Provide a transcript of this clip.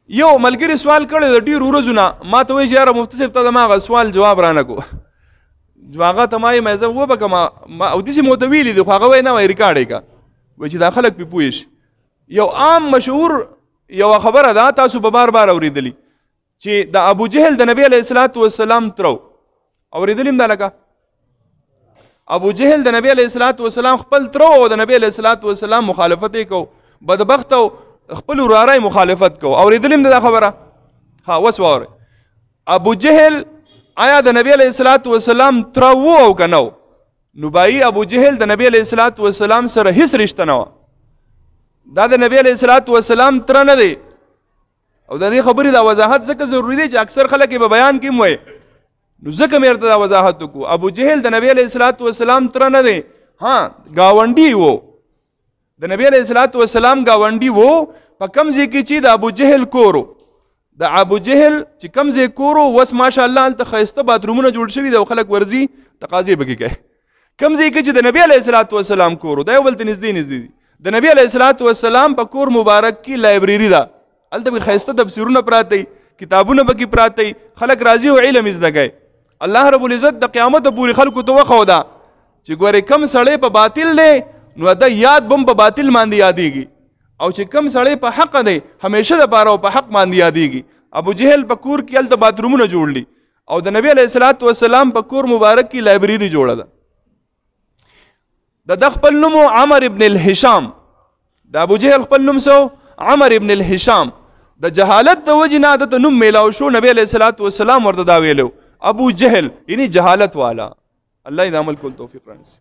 یو ملګری سوال کړی د ډېرو ورځو نه ما ته وایي چې یاره مفتي صاحب ته د ما هغه سوال جواب رانه کو هغه ته ما یې زه وبکم او داسې مو ته ویلي دي خو هغه وایي نه وایي ریکارډ یې که وایي چې دا خلک پرې پوه شي یو عام مشهور یوه خبره ده تاسو به بار بار اورېدلي چې د ابو جهل د نبی علیه الصلاة والسلام ترو اورېدلي هم دا لکه ابو جهل د نبی علیه الصلاة والسلام خپل ترو او د نبی علیه الصلاة والسلام مخالفت یې کو بدبخت او خپل وراره مخالفت کو اورېدلي هم دا خبره ها اوس واورئ ابو جهل آیا د نبی علیه الصلاة والسلام ترو و او که نه نو بایي ابو جهل د نبی علیه الصلاة والسلام سره هیڅ رشته نه وه دا د نبی علیه الصلاة والسلام تره نه دی او د دې خبرې دا وضاحت ځکه ضروري دی چې اکثر خلک یې په بیان کې هم وایي نو ځکه مې ورته دا وضاحت وکړو ابو جهل د نبی علیه الصلاة والسلام تره نه دی ها ګاونډي و د نبی علیه الصلاة والسلام ګاونډي و په کوم ځای کې چې د ابو جهل کور د ابو جهل چې کوم ځای کور اوس ماشاءالله هلته ښایسته باترومونه جوړ شوي دي او خلک ورځي تقاضې پکې کوي کوم ځای کې چې د نبی علیه الصلاة والسلام کور دا یو بل ته نږدې نږدې دي د نبی علیه الصلاة والسلام په کور مبارک کې لایبرري ده هلته به ښایسته تفسیرونه پراته وي کتابونه پکې پراته وي خلک راځي او علم زده کوي الله رب العزت د قیامته پورې خلکو ته وښوده چې ګورې کم سړی په باطل دی نو د یاد بم په باطل باندې یادېږي او چې کم سړی په حق دی همیشه دپاره په حق باندې یادېږي ابو جهل په کور کې هلته باترومونه جوړ دي او د نبی علیه الصلاة والسلام په کور مبارک کې لایبرري جوړه ده د خپل نوم عمر ابن الهشام د ابو جهل خپل نوم سو عمر ابن الهشام د جهالت د وجې نه دته نوم میلاو شو نبی علیه الصلاة والسلام ورته دا ویلو ابو جهل یعنی جهالت والا الله دې عمل کول توفیق رانصیب